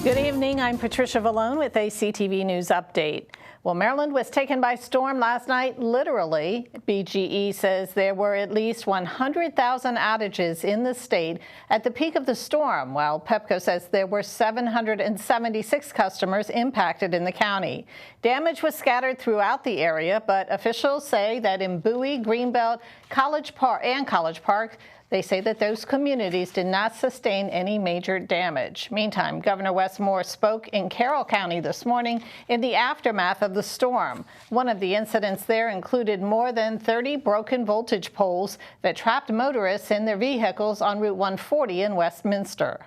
Good evening, I'm Patricia Vallone with a CTV News update. Well, Maryland was taken by storm last night, literally. BGE says there were at least 100,000 outages in the state at the peak of the storm, while Pepco says there were 776 customers impacted in the county. Damage was scattered throughout the area, but officials say that in Bowie, Greenbelt, College Park, they say that those communities did not sustain any major damage. Meantime, Governor Wes Moore spoke in Carroll County this morning in the aftermath of the storm. One of the incidents there included more than 30 broken voltage poles that trapped motorists in their vehicles on Route 140 in Westminster.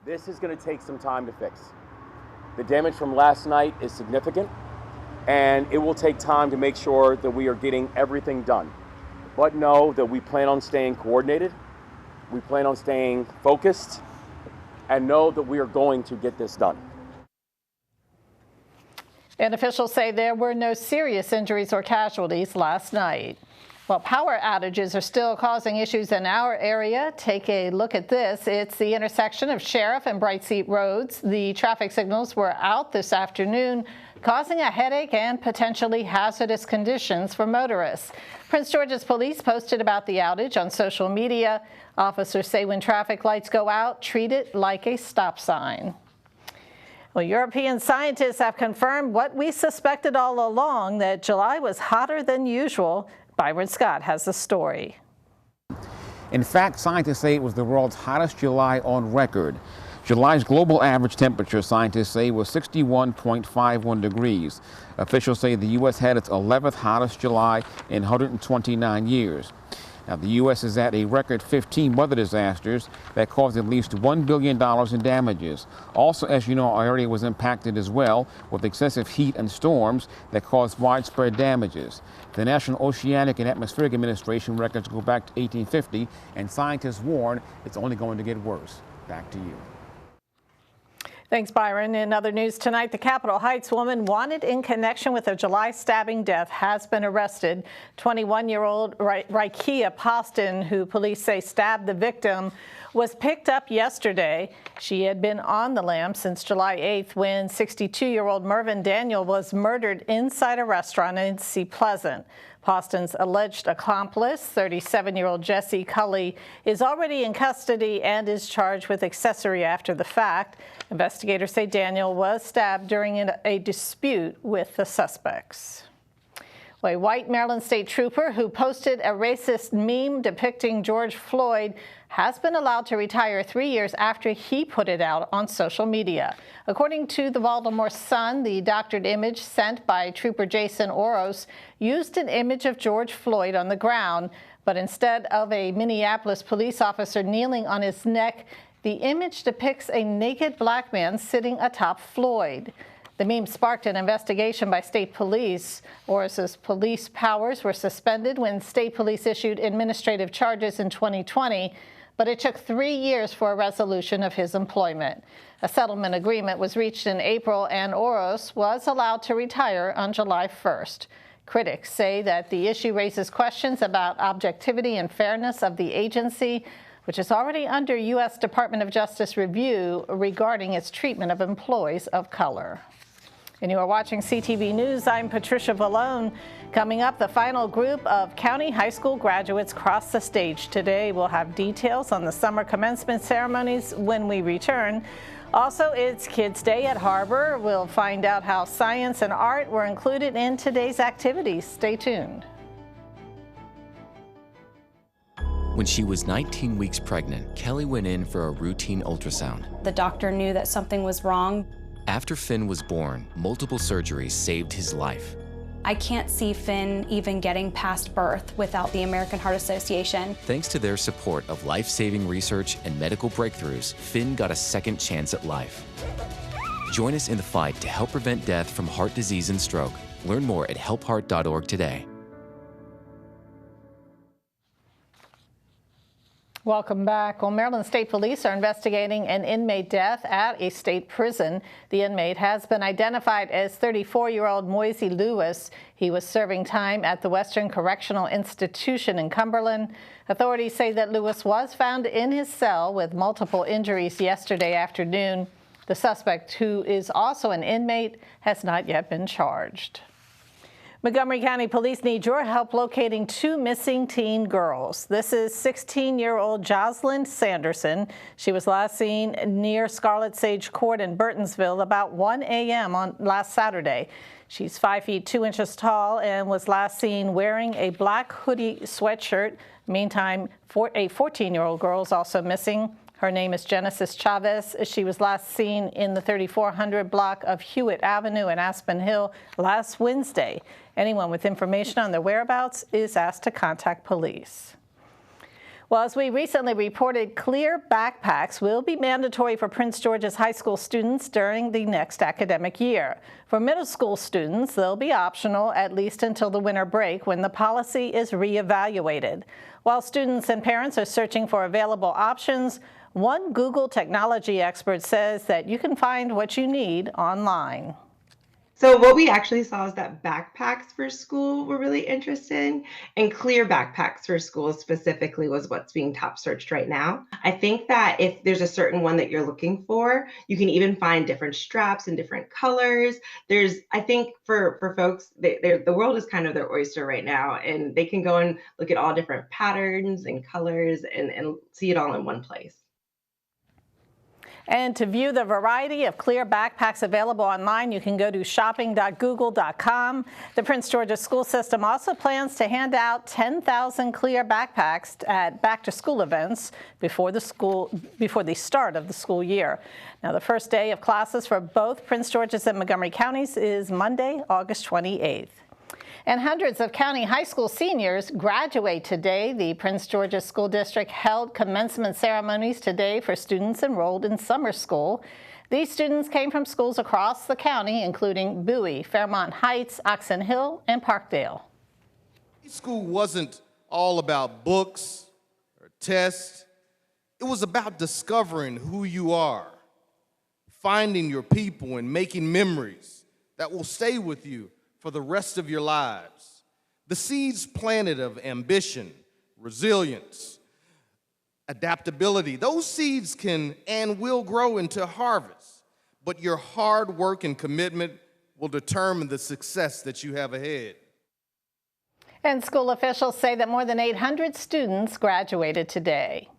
This is going to take some time to fix. The damage from last night is significant, and it will take time to make sure that we are getting everything done. But know that we plan on staying coordinated, we plan on staying focused, and know that we are going to get this done. And officials say there were no serious injuries or casualties last night. Well, power outages are still causing issues in our area. Take a look at this. It's the intersection of Sheriff and Bright Seat Roads. The traffic signals were out this afternoon, causing a headache and potentially hazardous conditions for motorists. Prince George's police posted about the outage on social media. Officers say when traffic lights go out, treat it like a stop sign. Well, European scientists have confirmed what we suspected all along, that July was hotter than usual. Byron Scott has the story. In fact, scientists say it was the world's hottest July on record. July's global average temperature, scientists say, was 61.51 degrees. Officials say the U.S. had its 11th hottest July in 129 years. Now, the U.S. is at a record 15 weather disasters that caused at least $1 billion in damages. Also, as you know, our area was impacted as well with excessive heat and storms that caused widespread damages. The National Oceanic and Atmospheric Administration records go back to 1850, and scientists warn it's only going to get worse. Back to you. Thanks, Byron. In other news tonight, the Capitol Heights woman wanted in connection with a July stabbing death has been arrested. 21-year-old Rykia Poston, who police say stabbed the victim, was picked up yesterday. She had been on the lam since July 8th when 62-year-old Mervyn Daniel was murdered inside a restaurant in Sea Pleasant. Poston's alleged accomplice, 37-year-old Jesse Cully, is already in custody and is charged with accessory after the fact. Investigators say Daniel was stabbed during a dispute with the suspects. A white Maryland state trooper who posted a racist meme depicting George Floyd has been allowed to retire 3 years after he put it out on social media. According to the Baltimore Sun, the doctored image sent by Trooper Jason Oros used an image of George Floyd on the ground, but instead of a Minneapolis police officer kneeling on his neck, the image depicts a naked black man sitting atop Floyd. The meme sparked an investigation by state police. Orris's police powers were suspended when state police issued administrative charges in 2020, but it took 3 years for a resolution of his employment. A settlement agreement was reached in April, and Oros was allowed to retire on July 1st. Critics say that the issue raises questions about objectivity and fairness of the agency, which is already under U.S. Department of Justice review regarding its treatment of employees of color. And you are watching CTV News. I'm Patricia Vallone. Coming up, the final group of county high school graduates cross the stage today. We'll have details on the summer commencement ceremonies when we return. Also, it's Kids Day at Harbor. We'll find out how science and art were included in today's activities. Stay tuned. When she was 19 weeks pregnant, Kelly went in for a routine ultrasound. The doctor knew that something was wrong. After Finn was born, multiple surgeries saved his life. I can't see Finn even getting past birth without the American Heart Association. Thanks to their support of life-saving research and medical breakthroughs, Finn got a second chance at life. Join us in the fight to help prevent death from heart disease and stroke. Learn more at helpheart.org today. Welcome back. Well, Maryland State Police are investigating an inmate death at a state prison. The inmate has been identified as 34-year-old Moisey Lewis. He was serving time at the Western Correctional Institution in Cumberland. Authorities say that Lewis was found in his cell with multiple injuries yesterday afternoon. The suspect, who is also an inmate, has not yet been charged. Montgomery County Police need your help locating two missing teen girls. This is 16-year-old Jocelyn Sanderson. She was last seen near Scarlet Sage Court in Burtonsville about 1 a.m. on last Saturday. She's 5 feet 2 inches tall and was last seen wearing a black hoodie sweatshirt. Meantime, a 14-year-old girl is also missing. Her name is Genesis Chavez. She was last seen in the 3400 block of Hewitt Avenue in Aspen Hill last Wednesday. Anyone with information on their whereabouts is asked to contact police. Well, as we recently reported, clear backpacks will be mandatory for Prince George's high school students during the next academic year. For middle school students, they'll be optional at least until the winter break when the policy is reevaluated. While students and parents are searching for available options, one Google technology expert says that you can find what you need online. So what we actually saw is that backpacks for school were really interesting, and clear backpacks for school specifically was what's being top searched right now. I think that if there's a certain one that you're looking for, you can even find different straps and different colors. I think for folks, the world is kind of their oyster right now, and they can go and look at all different patterns and colors and see it all in one place. And to view the variety of clear backpacks available online, you can go to shopping.google.com. The Prince George's school system also plans to hand out 10,000 clear backpacks at back-to-school events before the start of the school year. Now, the first day of classes for both Prince George's and Montgomery counties is Monday, August 28th. And hundreds of county high school seniors graduate today. The Prince George's School District held commencement ceremonies today for students enrolled in summer school. These students came from schools across the county, including Bowie, Fairmont Heights, Oxon Hill, and Parkdale. School wasn't all about books or tests. It was about discovering who you are, finding your people, and making memories that will stay with you for the rest of your lives. The seeds planted of ambition, resilience, adaptability, those seeds can and will grow into harvest, but your hard work and commitment will determine the success that you have ahead. And school officials say that more than 800 students graduated today.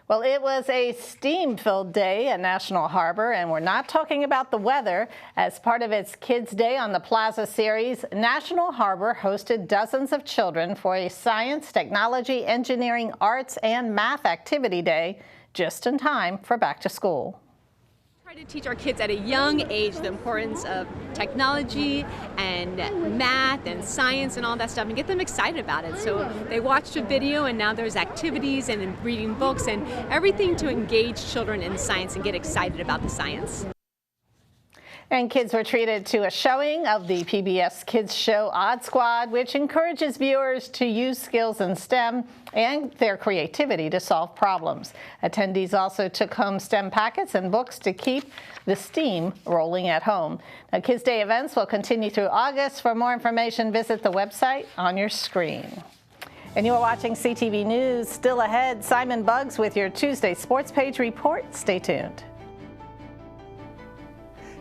Well, it was a steam-filled day at National Harbor, and we're not talking about the weather. As part of its Kids Day on the Plaza series, National Harbor hosted dozens of children for a science, technology, engineering, arts, and math activity day, just in time for back to school. To teach our kids at a young age the importance of technology and math and science and all that stuff, and get them excited about it. So they watched a video, and now there's activities and reading books and everything to engage children in science and get excited about the science. And kids were treated to a showing of the PBS Kids Show Odd Squad, which encourages viewers to use skills in STEM and their creativity to solve problems. Attendees also took home STEM packets and books to keep the steam rolling at home. Now, Kids Day events will continue through August. For more information, visit the website on your screen. And you are watching CTV News. Still ahead, Simon Buggs with your Tuesday Sports Page report. Stay tuned.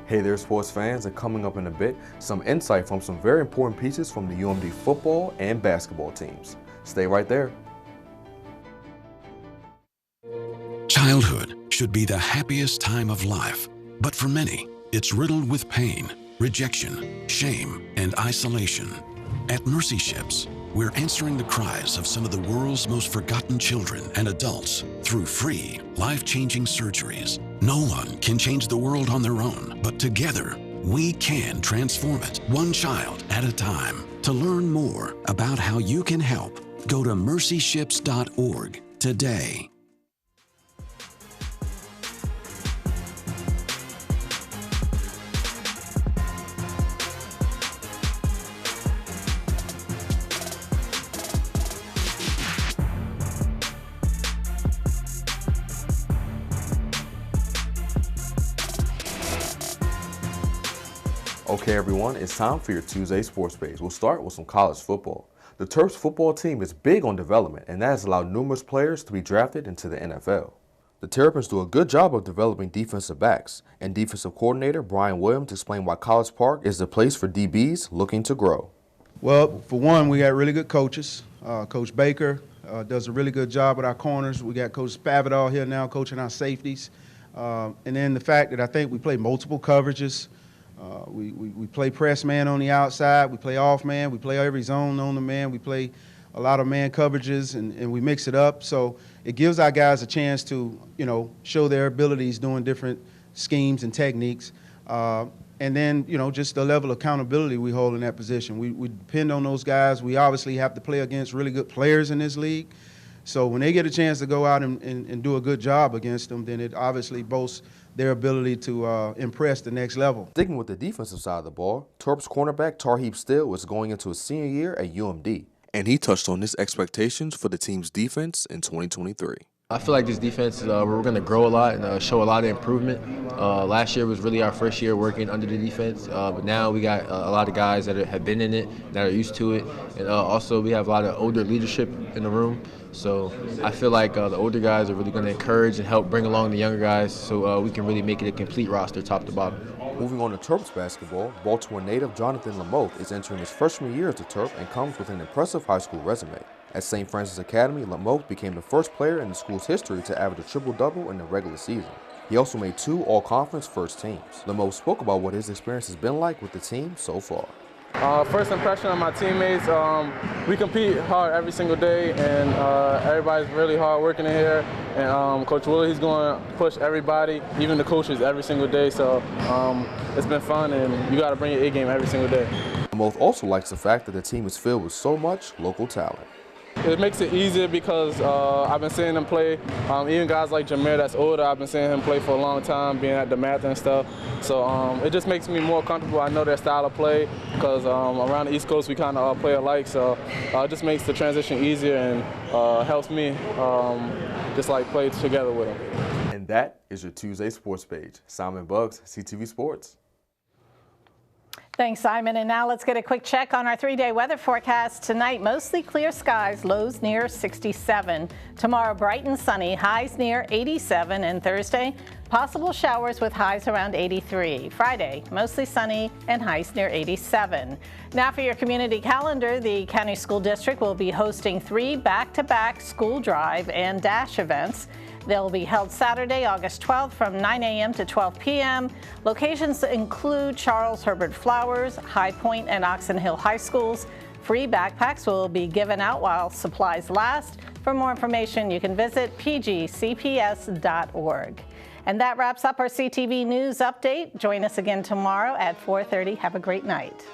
Hey there, sports fans, and coming up in a bit, some insight from some very important pieces from the UMD football and basketball teams. Stay right there. Childhood should be the happiest time of life, but for many, it's riddled with pain, rejection, shame, and isolation. At Mercy Ships, we're answering the cries of some of the world's most forgotten children and adults through free, life-changing surgeries. No one can change the world on their own, but together, we can transform it, one child at a time. To learn more about how you can help, go to mercyships.org today. Okay, everyone, it's time for your Tuesday Sports Page. We'll start with some college football. The Terps football team is big on development, and that has allowed numerous players to be drafted into the NFL. The Terrapins do a good job of developing defensive backs, and defensive coordinator Brian Williams explained why College Park is the place for DBs looking to grow. Well, for one, we got really good coaches. Coach Baker does a really good job with our corners. We got Coach Spavital here now coaching our safeties. And then the fact that I think we play multiple coverages. We play press man on the outside. We play off man. We play every zone on the man. We play a lot of man coverages, and we mix it up. So it gives our guys a chance to, show their abilities doing different schemes and techniques. And then, just the level of accountability we hold in that position. We depend on those guys. We obviously have to play against really good players in this league. So when they get a chance to go out and do a good job against them, then it obviously boasts their ability to impress the next level. Sticking with the defensive side of the ball, Terps cornerback Tarheeb Still is going into his senior year at UMD. And he touched on his expectations for the team's defense in 2023. I feel like this defense, we're going to grow a lot and show a lot of improvement. Last year was really our first year working under the defense, but now we got a lot of guys that have been in it, that are used to it, and also we have a lot of older leadership in the room. So I feel like the older guys are really going to encourage and help bring along the younger guys so we can really make it a complete roster top to bottom. Moving on to Terps basketball, Baltimore native Jonathan Lamoth is entering his freshman year as a Terp and comes with an impressive high school resume. At St. Francis Academy, Lamoth became the first player in the school's history to average a triple-double in the regular season. He also made 2 all-conference first teams. Lamoth spoke about what his experience has been like with the team so far. First impression of my teammates, we compete hard every single day, and everybody's really hard working in here. And Coach Willie, he's going to push everybody, even the coaches, every single day. So it's been fun, and you got to bring your A game every single day. Lamoth also likes the fact that the team is filled with so much local talent. It makes it easier because I've been seeing them play. Even guys like Jameer that's older, I've been seeing him play for a long time, being at the math and stuff. So it just makes me more comfortable. I know their style of play because around the East Coast we kind of play alike. So it just makes the transition easier and helps me just like play together with them. And that is your Tuesday Sports Page. Simon Buggs, CTV Sports. Thanks, Simon. And now let's get a quick check on our 3-day weather forecast. Tonight, mostly clear skies, lows near 67. Tomorrow, bright and sunny, highs near 87. And Thursday, possible showers with highs around 83. Friday, mostly sunny and highs near 87. Now for your community calendar, the County School District will be hosting 3 back-to-back school drive and dash events. They'll be held Saturday, August 12th from 9 a.m. to 12 p.m. Locations include Charles Herbert Flowers, High Point, and Oxon Hill High Schools. Free backpacks will be given out while supplies last. For more information, you can visit pgcps.org. And that wraps up our CTV News Update. Join us again tomorrow at 4:30. Have a great night.